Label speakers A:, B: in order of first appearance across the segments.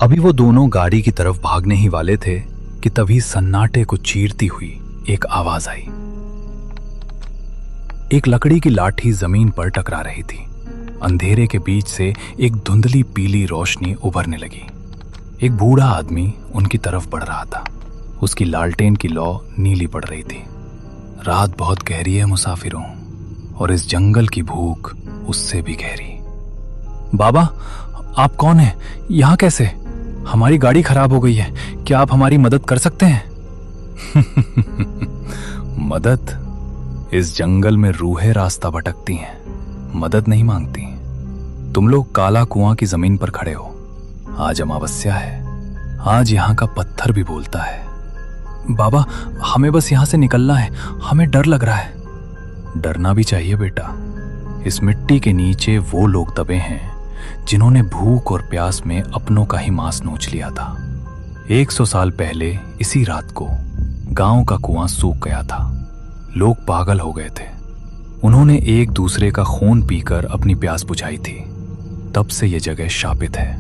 A: अभी वो दोनों गाड़ी की तरफ भागने ही वाले थे कि तभी सन्नाटे को चीरती हुई एक आवाज आई। एक लकड़ी की लाठी जमीन पर टकरा रही थी। अंधेरे के बीच से एक धुंधली पीली रोशनी उभरने लगी। एक बूढ़ा आदमी उनकी तरफ बढ़ रहा था। उसकी लालटेन की लौ नीली पड़ रही थी। रात बहुत गहरी है मुसाफिरों, और इस जंगल की भूख उससे भी गहरी। बाबा, आप कौन हैं? यहाँ कैसे? हमारी गाड़ी खराब हो गई है, क्या आप हमारी मदद कर सकते हैं? मदद? इस जंगल में रूहें रास्ता भटकती हैं, मदद नहीं मांगती। तुम लोग काला कुआं की जमीन पर खड़े हो। आज अमावस्या है, आज यहाँ का पत्थर भी बोलता है। बाबा, हमें बस यहाँ से निकलना है, हमें डर लग रहा है। डरना भी चाहिए बेटा। इस मिट्टी के नीचे वो लोग दबे हैं जिन्होंने भूख और प्यास में अपनों का ही मांस नोच लिया था। 100 साल पहले इसी रात को गांव का कुआं सूख गया था। लोग पागल हो गए थे। उन्होंने एक दूसरे का खून पीकर अपनी प्यास बुझाई थी। तब से यह जगह शापित है।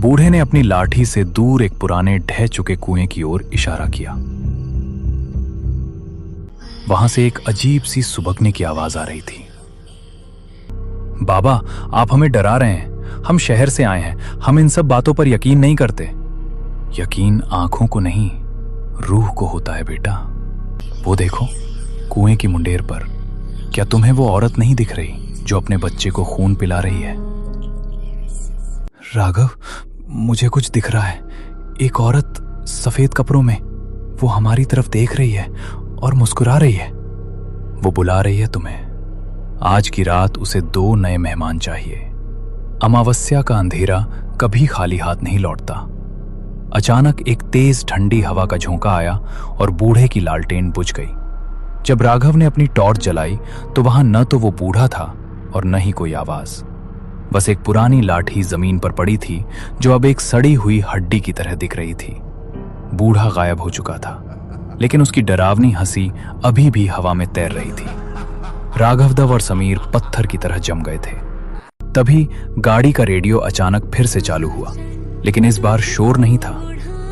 A: बूढ़े ने अपनी लाठी से दूर एक पुराने ढह चुके कुएं की ओर इशारा किया। वहां से एक अजीब सी सुबकने की आवाज आ रही थी। बाबा, आप हमें डरा रहे हैं। हम शहर से आए हैं, हम इन सब बातों पर यकीन नहीं करते। यकीन आंखों को नहीं, रूह को होता है बेटा। वो देखो, कुएं की मुंडेर पर। क्या तुम्हें वो औरत नहीं दिख रही जो अपने बच्चे को खून पिला रही है? राघव, मुझे कुछ दिख रहा है। एक औरत सफेद कपड़ों में, वो हमारी तरफ देख रही है और मुस्कुरा रही है। वो बुला रही है तुम्हें। आज की रात उसे 2 नए मेहमान चाहिए। अमावस्या का अंधेरा कभी खाली हाथ नहीं लौटता। अचानक एक तेज ठंडी हवा का झोंका आया और बूढ़े की लालटेन बुझ गई। जब राघव ने अपनी टॉर्च जलाई तो वहां न तो वो बूढ़ा था और न ही कोई आवाज। बस एक पुरानी लाठी जमीन पर पड़ी थी जो अब एक सड़ी हुई हड्डी की तरह दिख रही थी। बूढ़ा गायब हो चुका था, लेकिन उसकी डरावनी हंसी अभी भी हवा में तैर रही थी। राघवदेव और समीर पत्थर की तरह जम गए थे। तभी गाड़ी का रेडियो अचानक फिर से चालू हुआ, लेकिन इस बार शोर नहीं था,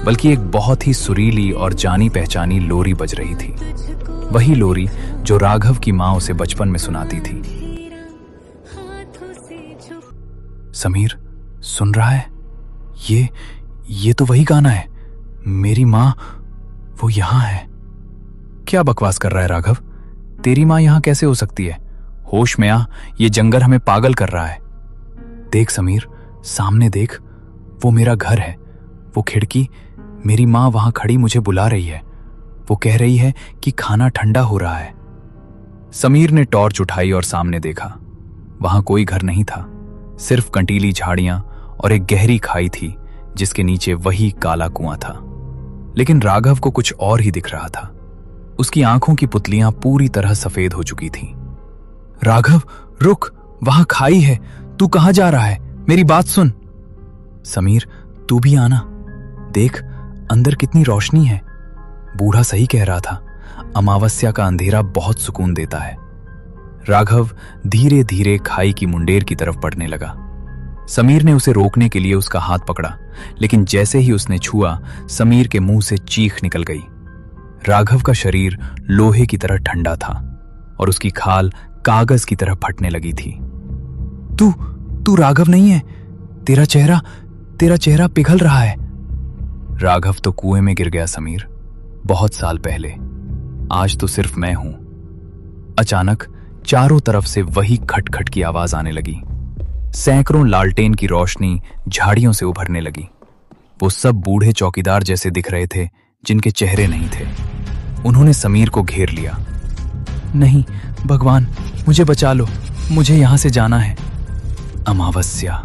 A: बल्कि एक बहुत ही सुरीली और जानी पहचानी लोरी बज रही थी। वही लोरी जो राघव की मां उसे बचपन में सुनाती थी। समीर, सुन रहा है? ये तो वही गाना है। मेरी मां, वो यहां है। क्या बकवास कर रहा है राघव? तेरी मां यहां कैसे हो सकती है? होश में आ, ये जंगल हमें पागल कर रहा है। देख समीर, सामने देख, वो मेरा घर है। वो खिड़की, मेरी मां वहां खड़ी मुझे बुला रही है। वो कह रही है कि खाना ठंडा हो रहा है। समीर ने टॉर्च उठाई और सामने देखा। वहां कोई घर नहीं था, सिर्फ कंटीली झाड़ियां और एक गहरी खाई थी जिसके नीचे वही काला कुआं था। लेकिन राघव को कुछ और ही दिख रहा था। उसकी आंखों की पुतलियां पूरी तरह सफेद हो चुकी थीं। राघव, रुक, वहां खाई है। तू कहां जा रहा है? मेरी बात सुन। समीर, तू भी आना। देख, अंदर कितनी रोशनी है। बूढ़ा सही कह रहा था, अमावस्या का अंधेरा बहुत सुकून देता है। राघव धीरे धीरे खाई की मुंडेर की तरफ बढ़ने लगा। समीर ने उसे रोकने के लिए उसका हाथ पकड़ा, लेकिन जैसे ही उसने छुआ, समीर के मुंह से चीख निकल गई। राघव का शरीर लोहे की तरह ठंडा था और उसकी खाल कागज की तरह फटने लगी थी। तू राघव नहीं है। तेरा चेहरा पिघल रहा है। राघव तो कुएं में गिर गया समीर, बहुत साल पहले। आज तो सिर्फ मैं हूं। अचानक चारों तरफ से वही खटखट की आवाज आने लगी। सैकड़ों लालटेन की रोशनी झाड़ियों से उभरने लगी। वो सब बूढ़े चौकीदार जैसे दिख रहे थे, जिनके चेहरे नहीं थे। उन्होंने समीर को घेर लिया। नहीं भगवान, मुझे बचा लो, मुझे यहां से जाना है। अमावस्या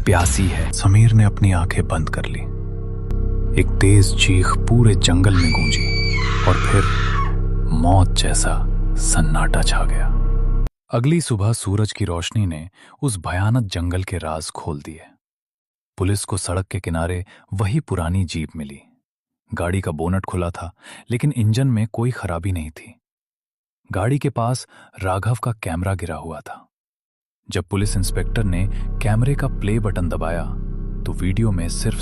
A: प्यासी है। समीर ने अपनी आंखें बंद कर ली। एक तेज चीख पूरे जंगल में गूंजी और फिर मौत जैसा सन्नाटा छा गया। अगली सुबह सूरज की रोशनी ने उस भयानक जंगल के राज खोल दिए। पुलिस को सड़क के किनारे वही पुरानी जीप मिली। गाड़ी का बोनट खुला था, लेकिन इंजन में कोई खराबी नहीं थी। गाड़ी के पास राघव का कैमरा गिरा हुआ था। जब पुलिस इंस्पेक्टर ने कैमरे का प्ले बटन दबाया तो वीडियो में सिर्फ